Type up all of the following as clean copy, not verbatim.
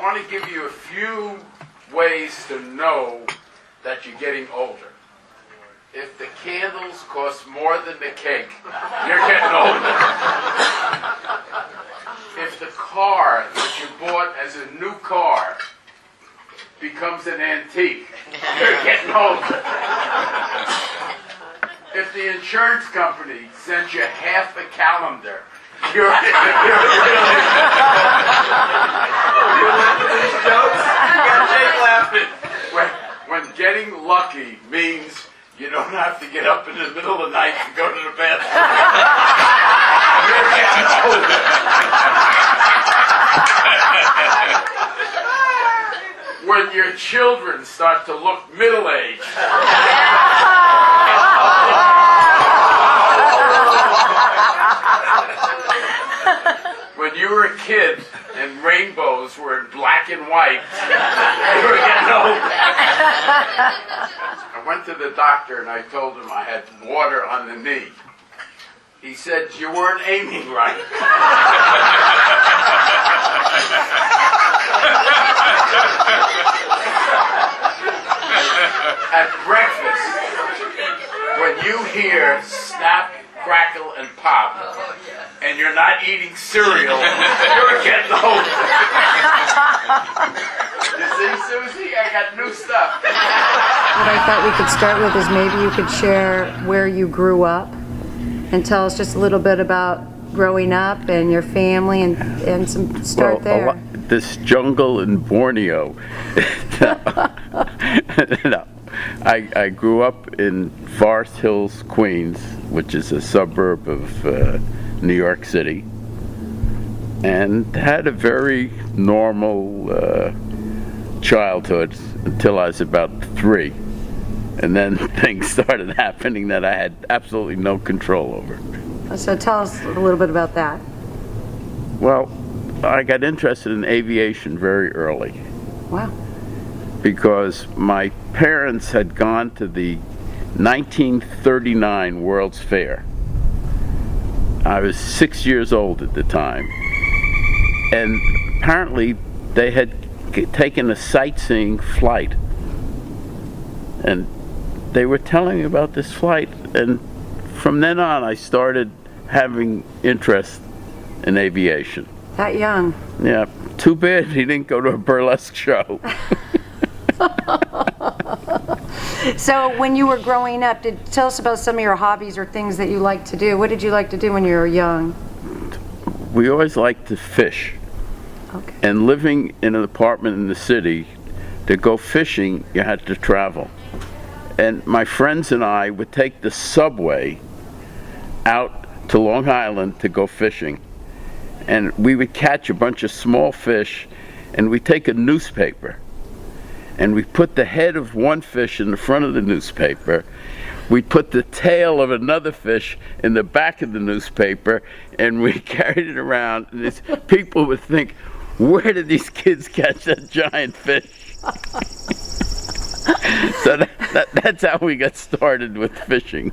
want to give you a few ways to know that you're getting older. If the candles cost more than the cake, you're getting older. If the car that you bought as a new car becomes an antique, you're getting older. If the insurance company sends you half a calendar, you're really... When getting lucky means you don't have to get up in the middle of the night to go to the bathroom. You're getting older. When your children start to look middle-aged. When you were a kid and rainbows were in black and white, you were getting older. I went to the doctor and I told him I had water on the knee. He said, you weren't aiming right. At breakfast, when you hear snap, crackle, and pop, and you're not eating cereal, you're getting older. You see, Susie, I got new stuff. What I thought we could start with is maybe you could share where you grew up and tell us just a little bit about growing up and your family and some start there. This jungle in Borneo. No. I grew up in Forest Hills, Queens, which is a suburb of New York City, and had a very normal childhood until I was about 3. And then things started happening that I had absolutely no control over. So tell us a little bit about that. Well, I got interested in aviation very early. Wow. Because my parents had gone to the 1939 World's Fair. I was 6 years old at the time. And apparently they had taken a sightseeing flight. And they were telling me about this flight. And from then on, I started having interest in aviation. That young. Yeah. Too bad he didn't go to a burlesque show. So when you were growing up, tell us about some of your hobbies or things that you liked to do. What did you like to do when you were young? We always liked to fish. Okay. And living in an apartment in the city, to go fishing, you had to travel. And my friends and I would take the subway out to Long Island to go fishing. And we would catch a bunch of small fish, and we'd take a newspaper. And we put the head of one fish in the front of the newspaper. We'd put the tail of another fish in the back of the newspaper, and we carried it around. And people would think, where did these kids catch that giant fish? So that's how we got started with fishing.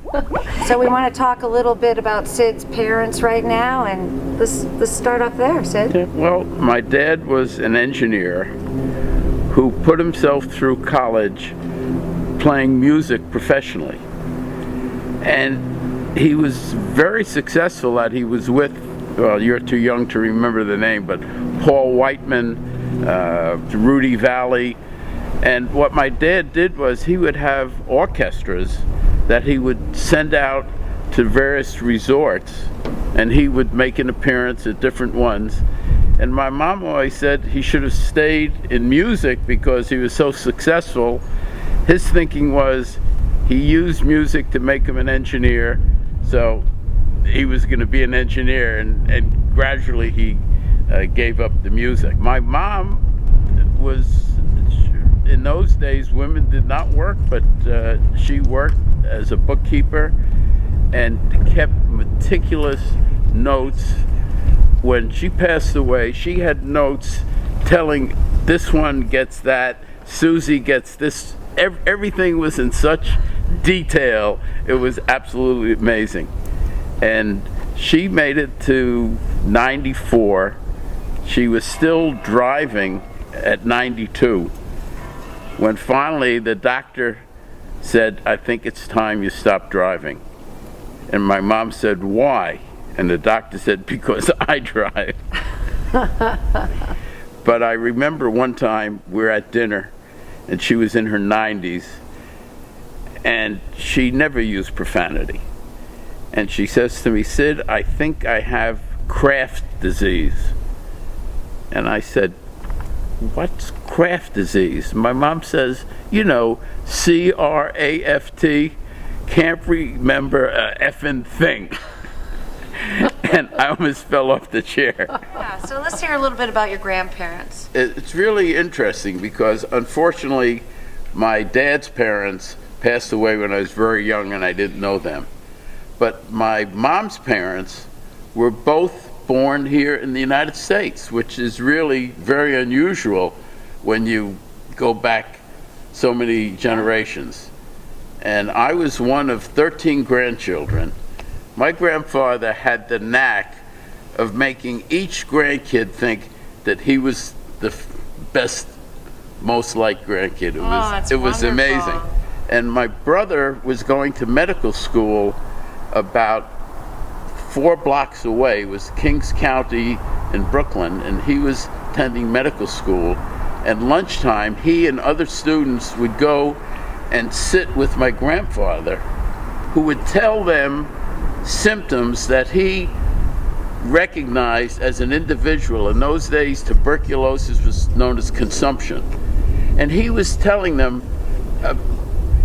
So we want to talk a little bit about Sid's parents right now, and let's start off there, Sid. Yeah, well, my dad was an engineer who put himself through college playing music professionally. And he was very successful at, he was with, well, you're too young to remember the name, but Paul Whiteman, Rudy Valley. And what my dad did was he would have orchestras that he would send out to various resorts, and he would make an appearance at different ones. And my mom always said he should have stayed in music because he was so successful. His thinking was he used music to make him an engineer, so he was going to be an engineer, and gradually he gave up the music. My mom was, in those days, women did not work, but she worked as a bookkeeper and kept meticulous notes. When she passed away, she had notes telling this one gets that, Susie gets this. Everything was in such detail. It was absolutely amazing. And she made it to 94. She was still driving at 92, when finally the doctor said, "I think it's time you stop driving." And my mom said, "Why?" And the doctor said, "Because I drive." But I remember one time we were at dinner, and she was in her 90s, and she never used profanity. And she says to me, "Sid, I think I have Kraft disease." And I said, "What's Kraft disease?" My mom says, "You know, C-R-A-F-T, can't remember a effing thing." And I almost fell off the chair. Yeah, so let's hear a little bit about your grandparents. It's really interesting because unfortunately my dad's parents passed away when I was very young and I didn't know them. But my mom's parents were both born here in the United States, which is really very unusual when you go back so many generations. And I was one of 13 grandchildren. My grandfather had the knack of making each grandkid think that he was the best, most liked grandkid. It was amazing. And my brother was going to medical school about 4 blocks away. It was Kings County in Brooklyn, and he was attending medical school. At lunchtime, he and other students would go and sit with my grandfather, who would tell them symptoms that he recognized as an individual. In those days, tuberculosis was known as consumption. And he was telling them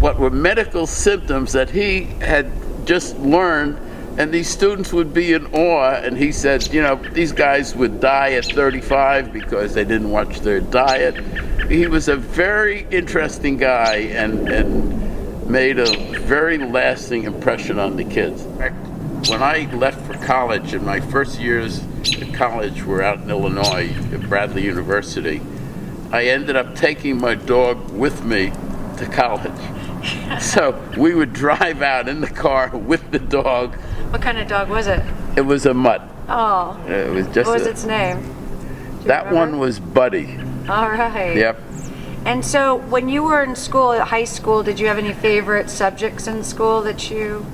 what were medical symptoms that he had just learned, and these students would be in awe. And he said, you know, these guys would die at 35 because they didn't watch their diet. He was a very interesting guy and made a very lasting impression on the kids. When I left for college, and my first years at college were out in Illinois at Bradley University, I ended up taking my dog with me to college. So we would drive out in the car with the dog. What kind of dog was it? It was a mutt. Oh. It was just what was its name? That one was Buddy. All right. Yep. And so when you were in school, at high school, did you have any favorite subjects in school that you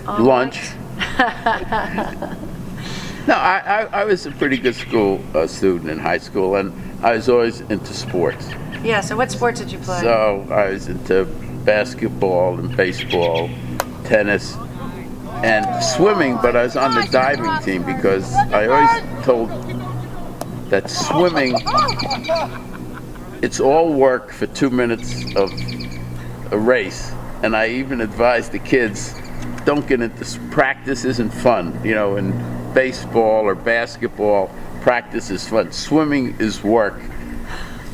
Lunch. No, I was a pretty good school student in high school, and I was always into sports. Yeah, so what sports did you play? So I was into basketball and baseball, tennis, and swimming, but I was on the diving team because I always told that swimming, it's all work for 2 minutes of a race. And I even advised the kids, don't get into practice isn't fun. You know, in baseball or basketball, practice is fun. Swimming is work.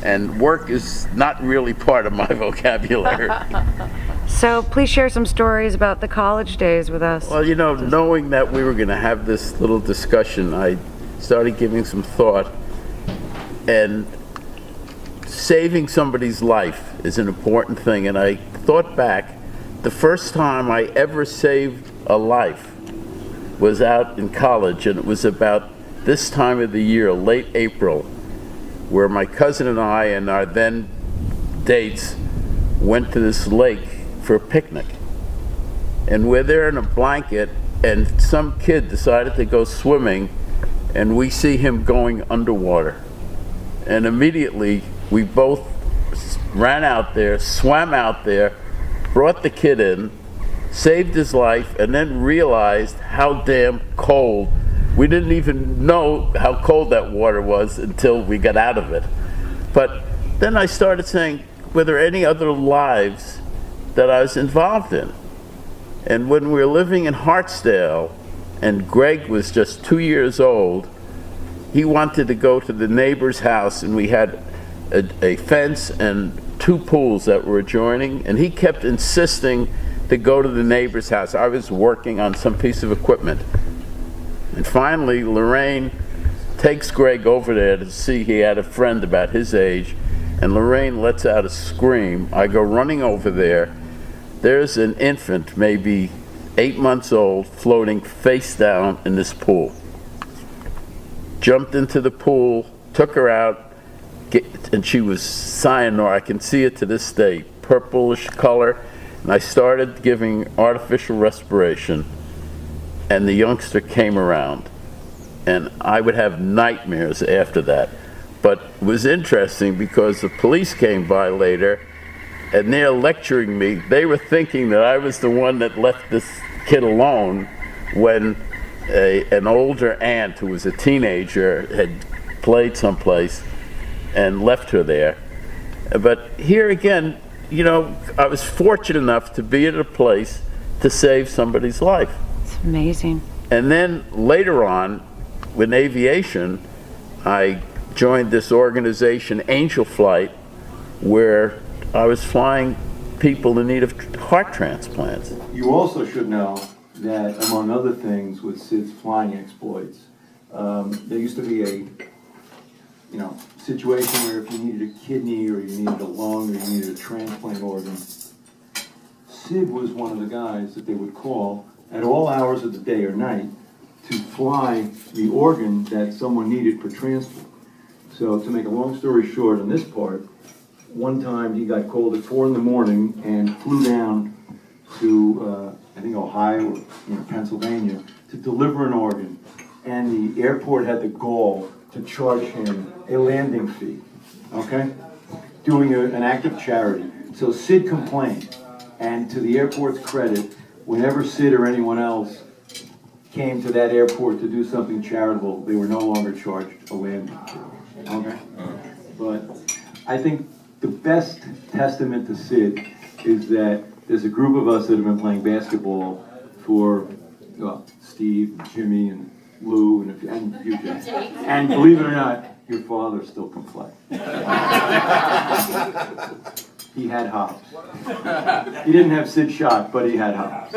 And work is not really part of my vocabulary. So please share some stories about the college days with us. Well, you know, knowing that we were going to have this little discussion, I started giving some thought. And saving somebody's life is an important thing. And I thought back, the first time I ever saved a life was out in college, and it was about this time of the year, late April, where my cousin and I and our then dates went to this lake for a picnic. And we're there in a blanket, and some kid decided to go swimming, and we see him going underwater. And immediately we both ran out there, swam out there, brought the kid in, saved his life, and then realized how damn cold. We didn't even know how cold that water was until we got out of it. But then I started saying, were there any other lives that I was involved in? And when we were living in Hartsdale, and Greg was just 2 years old, he wanted to go to the neighbor's house, and we had a fence and 2 pools that were adjoining, and he kept insisting to go to the neighbor's house. I was working on some piece of equipment. And finally, Lorraine takes Greg over there to see he had a friend about his age, and Lorraine lets out a scream. I go running over there. There's an infant, maybe 8 months old, floating face down in this pool. Jumped into the pool, took her out, and she was cyanide. I can see it to this day, purplish color. And I started giving artificial respiration, and the youngster came around, and I would have nightmares after that. But it was interesting because the police came by later, and they're lecturing me. They were thinking that I was the one that left this kid alone when an older aunt who was a teenager had played someplace and left her there. But here again, you know, I was fortunate enough to be at a place to save somebody's life. It's amazing. And then later on, with aviation, I joined this organization, Angel Flight, where I was flying people in need of heart transplants. You also should know that, among other things, with Sid's flying exploits, there used to be a situation where if you needed a kidney or you needed a lung or you needed a transplant organ, Sid was one of the guys that they would call at all hours of the day or night to fly the organ that someone needed for transplant. So to make a long story short on this part, one time he got called at 4 in the morning and flew down to, I think Ohio or Pennsylvania to deliver an organ. And the airport had the gall to charge him a landing fee, okay? Doing an act of charity. So Sid complained, and to the airport's credit, whenever Sid or anyone else came to that airport to do something charitable, they were no longer charged a landing fee, okay? But I think the best testament to Sid is that there's a group of us that have been playing basketball for, well, Steve, and Jimmy, and Lou, and you, Jay. And believe it or not, your father still can play. He had hops. He didn't have Sid shot, but he had hops.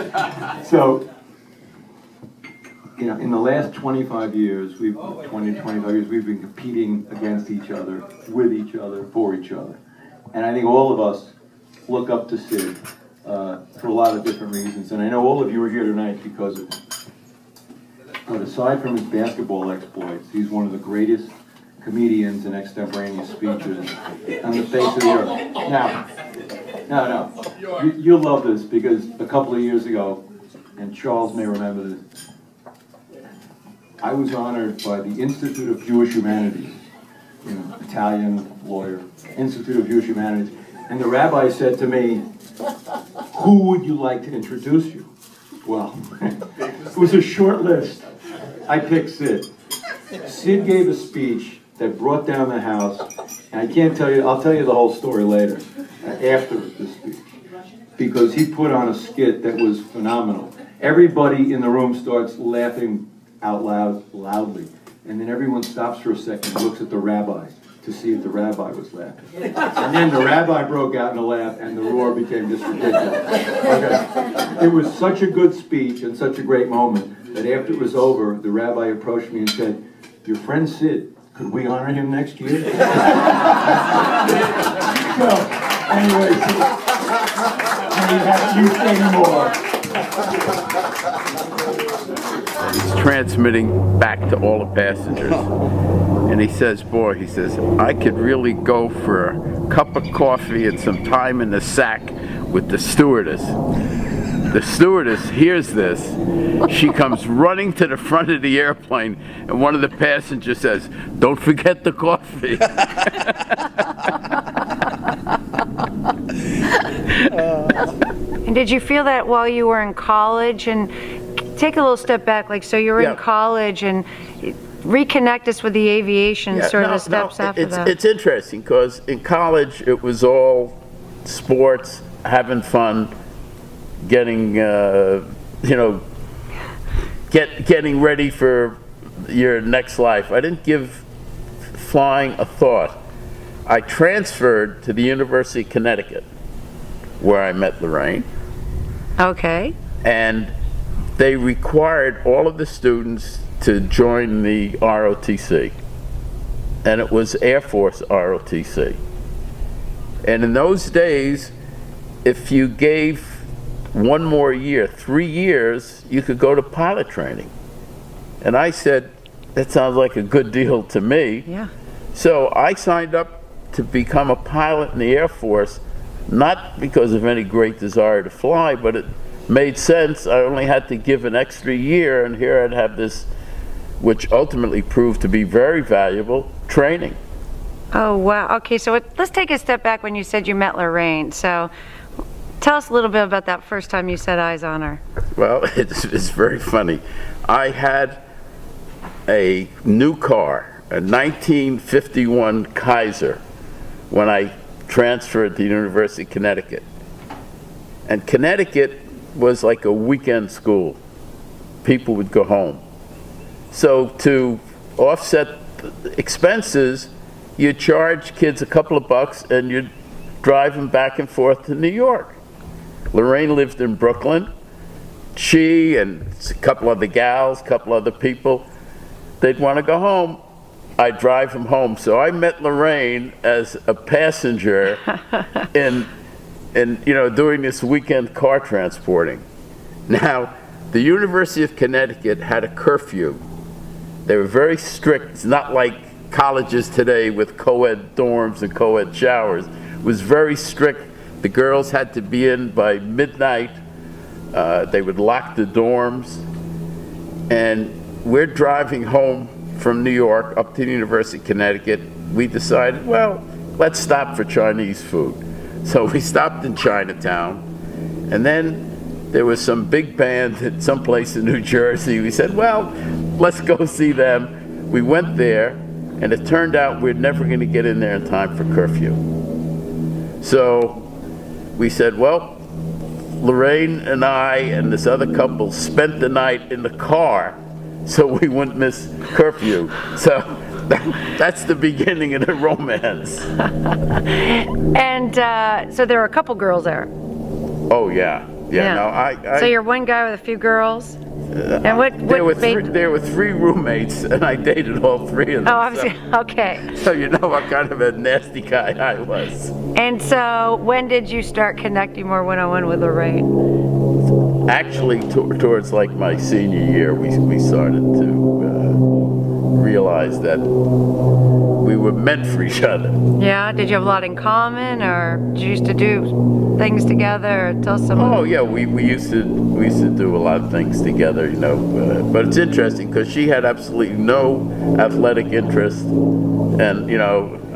So, in the last 25 years, we've been competing against each other, with each other, for each other. And I think all of us look up to Sid for a lot of different reasons. And I know all of you are here tonight because of him. But aside from his basketball exploits, he's one of the greatest comedians and extemporaneous speeches on the face of the earth. Now, you'll love this because a couple of years ago, and Charles may remember this, I was honored by the Institute of Jewish Humanities, Italian lawyer, Institute of Jewish Humanities, and the rabbi said to me, "Who would you like to introduce you?" Well, it was a short list. I picked Sid. Sid gave a speech that brought down the house, and I can't tell you, I'll tell you the whole story later, after the speech, because he put on a skit that was phenomenal. Everybody in the room starts laughing out loudly, and then everyone stops for a second and looks at the rabbi to see if the rabbi was laughing. And then the rabbi broke out in a laugh, and the roar became just ridiculous. Okay. It was such a good speech and such a great moment that after it was over, the rabbi approached me and said, "Your friend Sid, could we honor him next year?" So, anyway, we have you say more. He's transmitting back to all the passengers. And he says, I could really go for a cup of coffee and some time in the sack with the stewardess. The stewardess hears this. She comes running to the front of the airplane, and one of the passengers says, "Don't forget the coffee." And did you feel that while you were in college? And take a little step back, so you were in college, and reconnect us with the aviation the steps after that. It's interesting because in college it was all sports, having fun, getting getting ready for your next life. I didn't give flying a thought. I transferred to the University of Connecticut, where I met Lorraine. Okay. And they required all of the students to join the ROTC. And it was Air Force ROTC. And in those days, if you gave one more year, 3 years, you could go to pilot training. And I said, that sounds like a good deal to me. Yeah. So I signed up to become a pilot in the Air Force, not because of any great desire to fly, but it made sense. I only had to give an extra year, and here I'd have this, which ultimately proved to be very valuable, training. Oh, wow. Okay, so let's take a step back when you said you met Lorraine. So tell us a little bit about that first time you set eyes on her. Well, it's very funny. I had a new car, a 1951 Kaiser, when I transferred to the University of Connecticut. And Connecticut was like a weekend school. People would go home. So to offset the expenses, you charge kids a couple of bucks and you drive them back and forth to New York. Lorraine lived in Brooklyn. She and a couple other gals, a couple other people, they'd want to go home. I'd drive them home. So I met Lorraine as a passenger in doing this weekend car transporting. Now, the University of Connecticut had a curfew. They were very strict. It's not like colleges today with co-ed dorms and co-ed showers. It was very strict. The girls had to be in by midnight. They would lock the dorms. And we're driving home from New York up to the University of Connecticut. We decided, well, let's stop for Chinese food. So we stopped in Chinatown, and then there was some big band at some place in New Jersey. We said, well, let's go see them. We went there, and it turned out we're never going to get in there in time for curfew. So we said, well, Lorraine and I and this other couple spent the night in the car so we wouldn't miss curfew. So that's the beginning of the romance. And so there were a couple girls there. Oh, yeah. Yeah. No, so you're one guy with a few girls? And there were three roommates, and I dated all three of them. Oh, obviously. Okay. So you know what kind of a nasty guy I was. And so when did you start connecting more one-on-one with Lorraine? Actually, towards like my senior year, we started to realize that we were meant for each other. Yeah? Did you have a lot in common, or did you used to do things together? Or tell some. Oh yeah, we used to do a lot of things together, but it's interesting because she had absolutely no athletic interest, and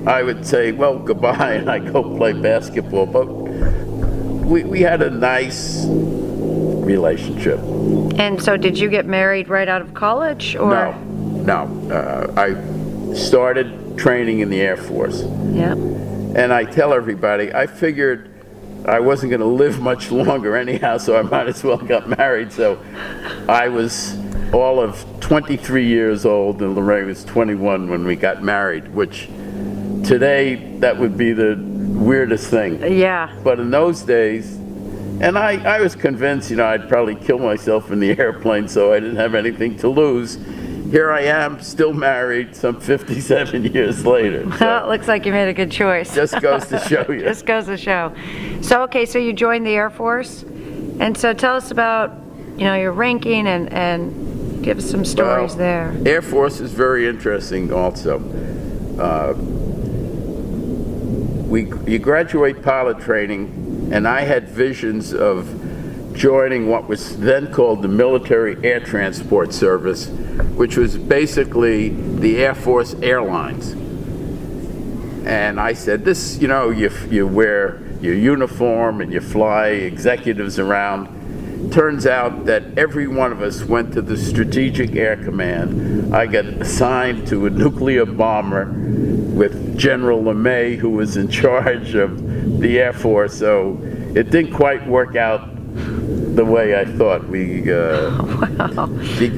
I would say, well, goodbye, and I'd go play basketball. But we had a nice relationship. And so did you get married right out of college, or? No. I started training in the Air Force. Yeah. And I tell everybody, I figured I wasn't going to live much longer anyhow, so I might as well got married. So I was all of 23 years old, and Lorraine was 21 when we got married, which today that would be the weirdest thing. Yeah. But in those days, and I was convinced, I'd probably kill myself in the airplane, so I didn't have anything to lose. Here I am, still married, some 57 years later. So it looks like you made a good choice. Just goes to show you. Just goes to show. So, okay, so you joined the Air Force. And so tell us about, your ranking and give us some stories there. Air Force is very interesting also. You graduate pilot training, and I had visions of joining what was then called the Military Air Transport Service, which was basically the Air Force Airlines. And I said, this, you wear your uniform and you fly executives around. Turns out that every one of us went to the Strategic Air Command. I got assigned to a nuclear bomber with General LeMay, who was in charge of the Air Force. So it didn't quite work out the way I thought. We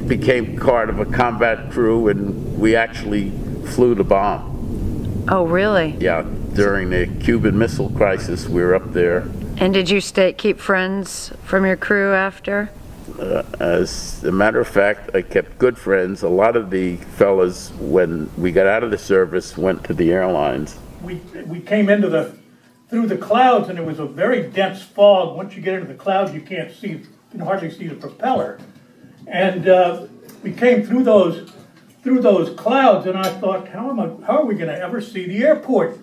became part of a combat crew, and we actually flew the bomb. Oh, really? Yeah, during the Cuban Missile Crisis, we were up there. And did you keep friends from your crew after? As a matter of fact, I kept good friends. A lot of the fellas, when we got out of the service, went to the airlines. We came through the clouds, and it was a very dense fog. Once you get into the clouds, you can hardly see the propeller. And we came through those clouds, and I thought, how are we going to ever see the airport?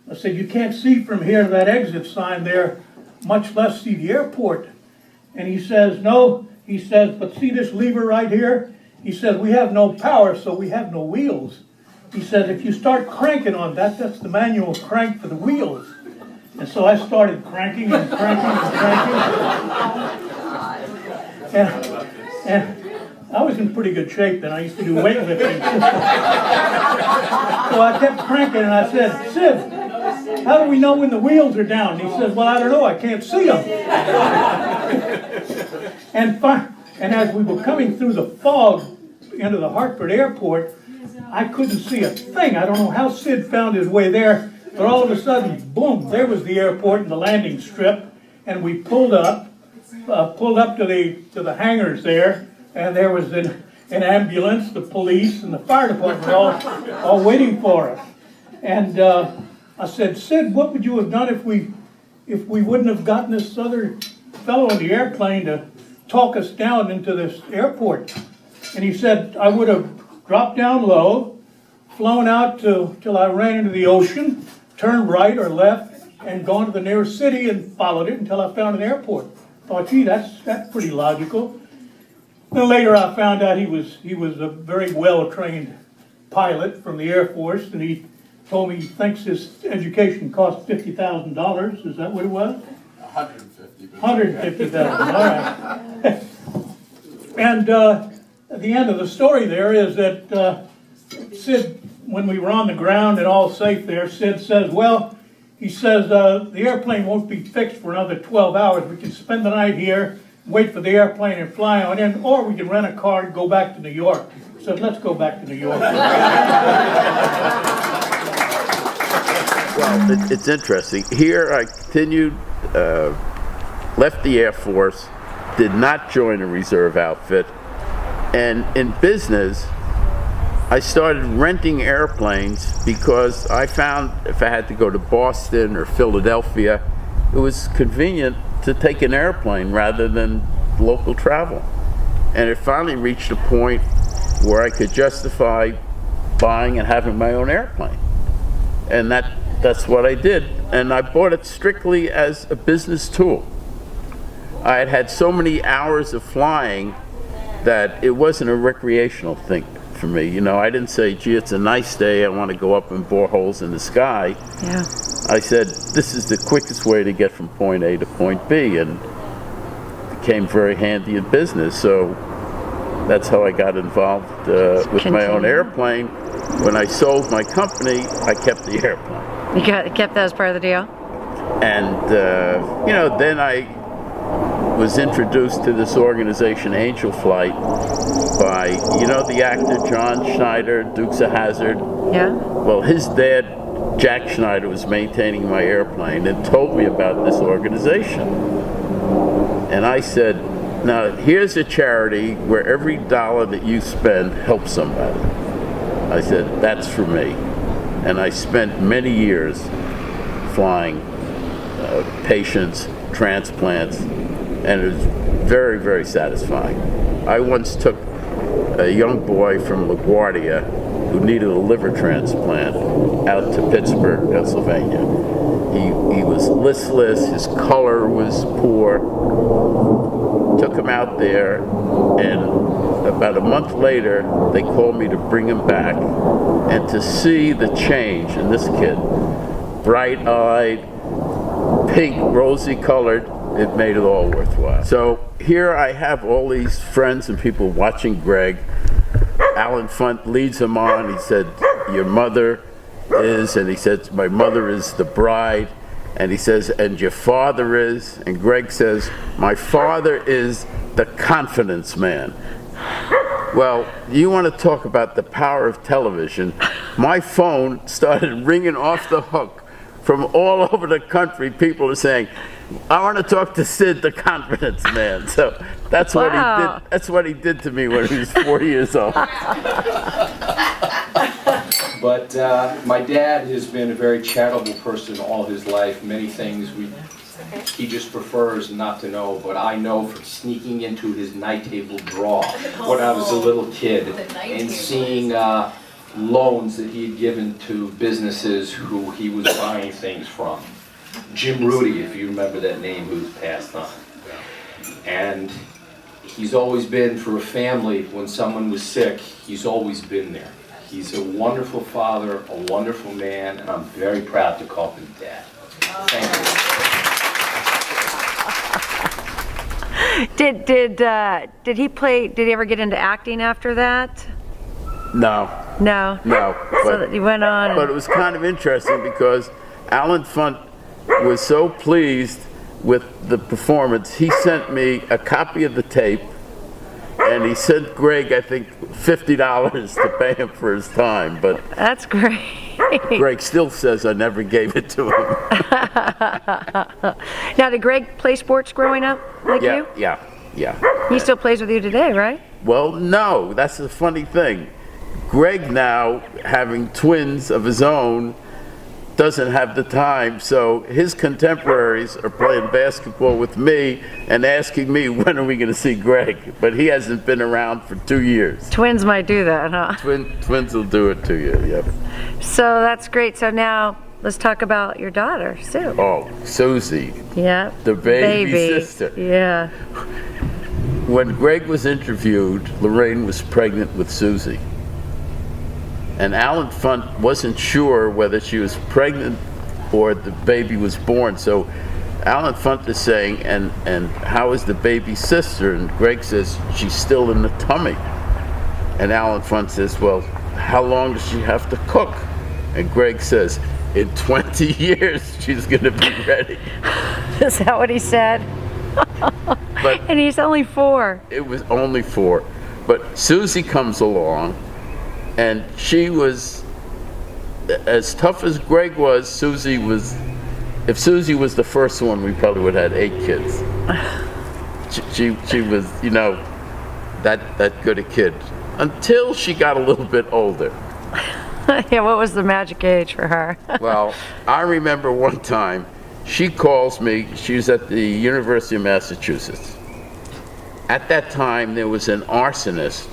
I said, you can't see from here to that exit sign there, much less see the airport. And he says, no, he says, but see this lever right here? He says, we have no power, so we have no wheels. He said, if you start cranking on that, that's the manual crank for the wheels. And so I started cranking and cranking and cranking. And I was in pretty good shape then. I used to do weightlifting. So I kept cranking and I said, Sid, how do we know when the wheels are down? And he says, well, I don't know. I can't see them. And as we were coming through the fog into the Hartford airport, I couldn't see a thing. I don't know how Sid found his way there, but all of a sudden, boom, there was the airport and the landing strip, and we pulled up to the hangars there, and there was an ambulance, the police, and the fire department all waiting for us. And I said, Sid, what would you have done if we wouldn't have gotten this other fellow in the airplane to talk us down into this airport? And he said, I would have dropped down low, flown out till I ran into the ocean, turned right or left, and gone to the nearest city and followed it until I found an airport. Thought, gee, that's pretty logical. Then later I found out he was a very well-trained pilot from the Air Force, and he told me he thinks his education cost $50,000. Is that what it was? $150,000. All right. And at the end of the story there is that Sid, when we were on the ground and all safe there, Sid says, well, he says, the airplane won't be fixed for another 12 hours. We can spend the night here, wait for the airplane and fly on in, or we can rent a car and go back to New York. He said, let's go back to New York. Well, it's interesting. Here I continued, left the Air Force, did not join a reserve outfit, and in business, I started renting airplanes because I found if I had to go to Boston or Philadelphia, it was convenient to take an airplane rather than local travel. And it finally reached a point where I could justify buying and having my own airplane. And that's what I did. And I bought it strictly as a business tool. I had had so many hours of flying that it wasn't a recreational thing for me. You know, I didn't say, gee, it's a nice day, I want to go up and bore holes in the sky. Yeah. I said, this is the quickest way to get from point A to point B, and it became very handy in business. So that's how I got involved with my own airplane. When I sold my company, I kept the airplane. You kept that as part of the deal? And, you know, then I was introduced to this organization, Angel Flight, by, you know, the actor John Schneider, Dukes of Hazzard. Yeah. Well, his dad, Jack Schneider, was maintaining my airplane and told me about this organization. And I said, now, here's a charity where every dollar that you spend helps somebody. I said, that's for me. And I spent many years flying patients, transplants, and it was very, very satisfying. I once took a young boy from LaGuardia who needed a liver transplant out to Pittsburgh, Pennsylvania. He was listless, his color was poor. Took him out there, and about a month later, they called me to bring him back and to see the change in this kid. Bright-eyed, pink, rosy-colored, it made it all worthwhile. So here I have all these friends and people watching Greg. Alan Funt leads him on. He said, your mother is, and he said, my mother is the bride. And he says, and your father is, and Greg says, my father is the confidence man. Well, you want to talk about the power of television. My phone started ringing off the hook from all over the country. People are saying, I want to talk to Sid, the confidence man. So that's what he did. That's what he did to me when he was 4 years old. But my dad has been a very charitable person all his life. Many things he just prefers not to know, but I know from sneaking into his night table drawer when I was a little kid and seeing loans that he had given to businesses who he was buying things from. Jim Rudy, if you remember that name, who's passed on. And he's always been, for a family, when someone was sick, he's always been there. He's a wonderful father, a wonderful man, and I'm very proud to call him Dad. Thank Did he play? Did he ever get into acting after that? No, No. no. So that he went on. But it was kind of interesting because Alan Funt was so pleased with the performance, he sent me a copy of the tape, and he sent Greg, I think, $50 to pay him for his time. But That's great. Greg still says I never gave it to him. Now, did Greg play sports growing up like you? Yeah. He still plays with you today, right? Well, no, that's the funny thing. Greg now, having twins of his own, doesn't have the time, so his contemporaries are playing basketball with me and asking me, when are we going to see Greg? But he hasn't been around for 2 years. Twins might do that, huh? Twins will do it to you, yep. So that's great. So now let's talk about your daughter, Sue. Oh, Susie, Yeah. the baby sister. Yeah. When Greg was interviewed, Lorraine was pregnant with Susie. And Alan Funt wasn't sure whether she was pregnant or the baby was born. So Alan Funt is saying, and how is the baby's sister? And Greg says, she's still in the tummy. And Alan Funt says, well, how long does she have to cook? And Greg says, in 20 years, she's gonna be ready. Is that what he said? But And he's only 4. it was only 4. But Susie comes along, and she was, as tough as Greg was, Susie was, if Susie was the first one, we probably would have had 8 kids. She was, you know, that good a kid. Until she got a little bit older. Yeah, what was the magic age for her? Well, I remember one time, she calls me, she was at the University of Massachusetts. At that time, there was an arsonist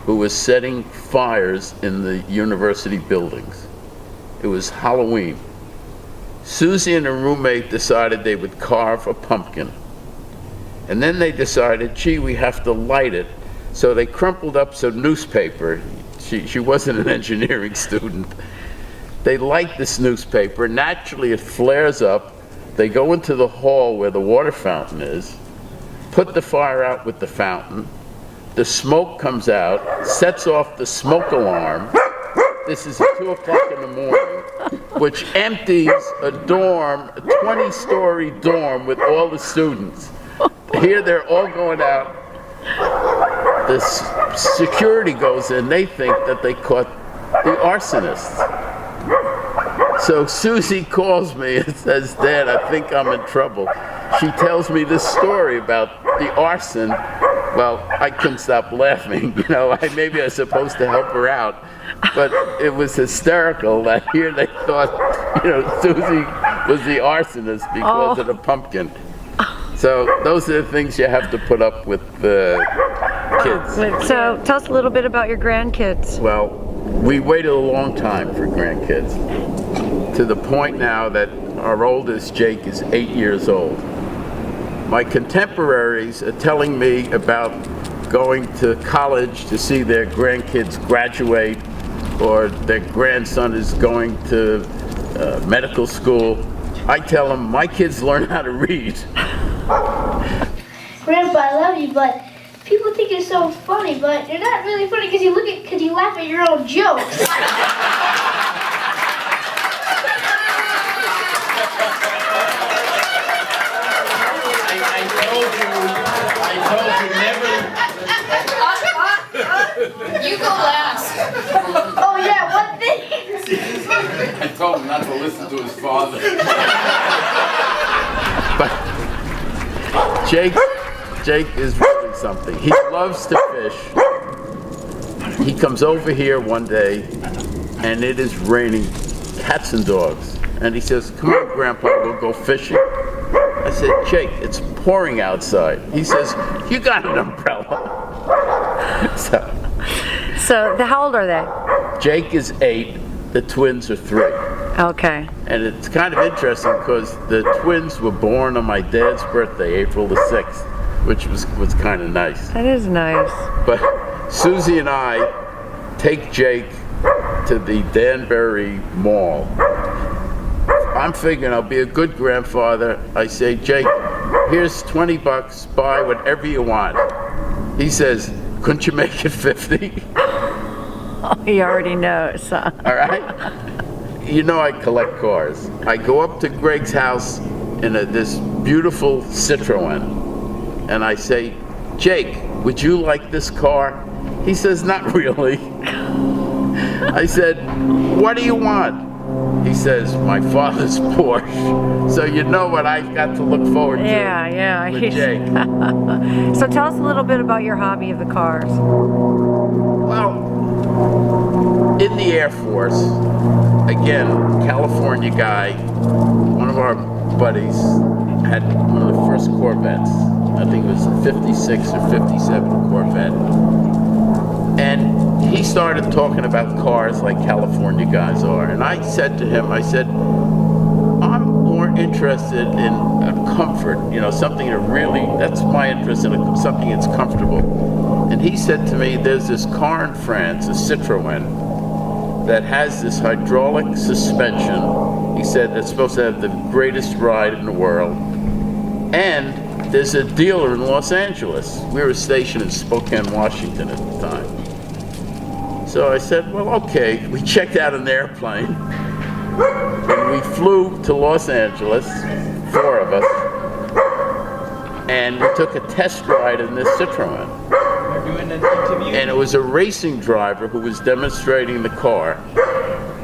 who was setting fires in the university buildings. It was Halloween. Susie and her roommate decided they would carve a pumpkin. And then they decided, gee, we have to light it. So they crumpled up some newspaper. She wasn't an engineering student. They light this newspaper. Naturally, it flares up. They go into the hall where the water fountain is, put the fire out with the fountain. The smoke comes out, sets off the smoke alarm. This is at 2 o'clock in the morning, which empties a dorm, a 20-story dorm with all the students. Here they're all going out. The security goes in, they think that they caught the arsonists. So Susie calls me and says, Dad, I think I'm in trouble. She tells me this story about the arson. Well, I couldn't stop laughing. You know, maybe I was supposed to help her out, but it was hysterical that here they thought, you know, Susie was the arsonist because of the pumpkin. So those are the things you have to put up with the kids. So tell us a little bit about your grandkids. Well, we waited a long time for grandkids, to the point now that our oldest, Jake, is 8 years old. My contemporaries are telling me about going to college to see their grandkids graduate, or their grandson is going to medical school. I tell them, my kids learn how to read. Grandpa, I love you, but people think you're so funny, but you're not really funny because you laugh at your own jokes. I told you never. You go last. Oh yeah, one thing. I told him not to listen to his father. But Jake is really something. He loves to fish. He comes over here one day, and it is raining cats and dogs. And he says, come on, Grandpa, we'll go fishing. I said, Jake, it's pouring outside. He says, you got an umbrella. So So how old are they? Jake is 8, the twins are 3. Okay. And it's kind of interesting because the twins were born on my dad's birthday, April the 6th, which was kind of nice. That is nice. But Susie and I take Jake to the Danbury Mall. I'm figuring I'll be a good grandfather. I say, Jake, here's $20, buy whatever you want. He says, couldn't you make it 50? Oh, he already knows, huh? All right? You know I collect cars. I go up to Greg's house in this beautiful Citroen, and I say, Jake, would you like this car? He says, not really. I said, what do you want? He says, my father's Porsche. So you know what I've got to look forward to Yeah. with Jake. So tell us a little bit about your hobby of the cars. Well, in the Air Force, again, California guy, one of our buddies had one of the first Corvettes. I think it was a 56 or 57 Corvette. And he started talking about cars like California guys are. And I said to him, I said, I'm more interested in a comfort, something that really, that's my interest in something that's comfortable. And he said to me, there's this car in France, a Citroen, that has this hydraulic suspension. He said that's supposed to have the greatest ride in the world. And there's a dealer in Los Angeles. We were stationed in Spokane, Washington at the time. So I said, well, okay. We checked out an airplane, and we flew to Los Angeles, 4 of us, and we took a test ride in this Citroen. And it was a racing driver who was demonstrating the car.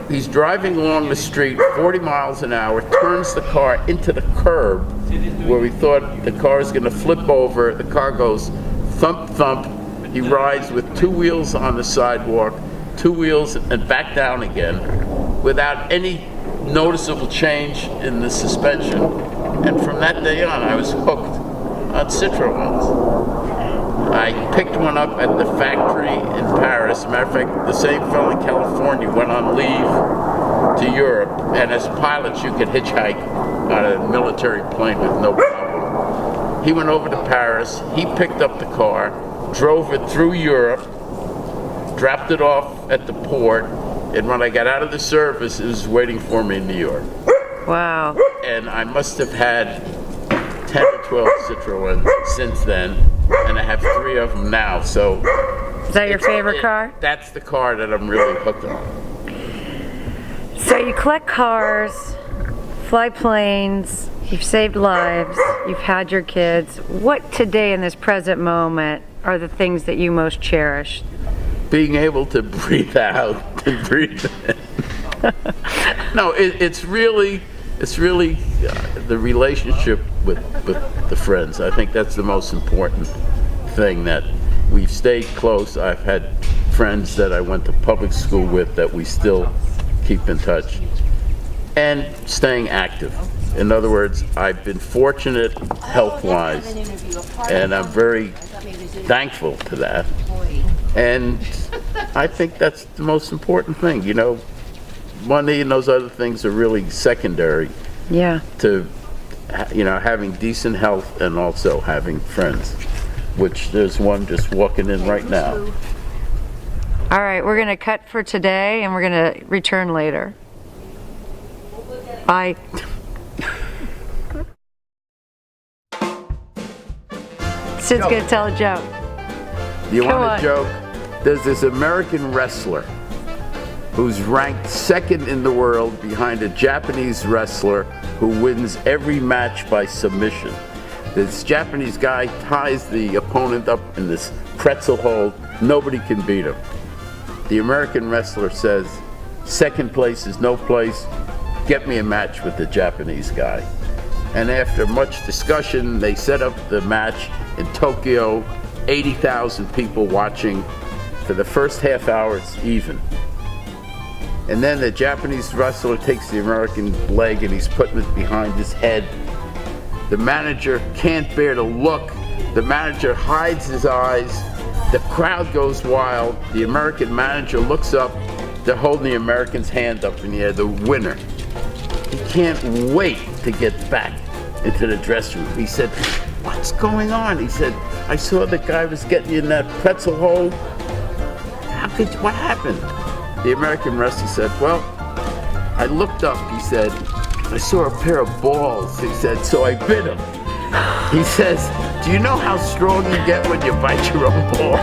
He's driving along the street 40 miles an hour, turns the car into the curb where we thought the car was going to flip over. The car goes thump, thump. He rides with 2 wheels on the sidewalk, 2 wheels, and back down again without any noticeable change in the suspension. And from that day on, I was hooked on Citroens. I picked one up at the factory in Paris. Matter of fact, the same fellow in California went on leave to Europe, and as pilots, you could hitchhike on a military plane with no problem. He went over to Paris. He picked up the car, drove it through Europe, dropped it off at the port, and when I got out of the service, it was waiting for me in New York. Wow. And I must have had 10 or 12 Citroens since then, and I have 3 of them now. So is that your favorite car? That's the car that I'm really hooked on. So you collect cars, fly planes, you've saved lives, you've had your kids. What today in this present moment are the things that you most cherish? Being able to breathe out and breathe in. No, it's really the relationship with the friends. I think that's the most important thing, that we've stayed close. I've had friends that I went to public school with that we still keep in touch. And staying active. In other words, I've been fortunate health-wise, and I'm very thankful to that. And I think that's the most important thing. Money and those other things are really secondary. Yeah. To, having decent health and also having friends, which there's one just walking in right now. All right, we're going to cut for today, and we're going to return later. Bye. Sid's going to tell a joke. You Come want on. a joke? There's this American wrestler who's ranked 2nd in the world behind a Japanese wrestler who wins every match by submission. This Japanese guy ties the opponent up in this pretzel hold. Nobody can beat him. The American wrestler says, 2nd place is no place. Get me a match with the Japanese guy. And after much discussion, they set up the match in Tokyo, 80,000 people watching. For the first half hour, it's even. And then the Japanese wrestler takes the American leg and he's putting it behind his head. The manager can't bear to look. The manager hides his eyes. The crowd goes wild. The American manager looks up, they're holding the American's hand up in the air, the winner. He can't wait to get back into the dressing room. He said, what's going on? He said, I saw the guy was getting in that pretzel hole. What happened? The American wrestler said, well, I looked up, he said, I saw a pair of balls, he said, so I bit him. He says, do you know how strong you get when you bite your own balls?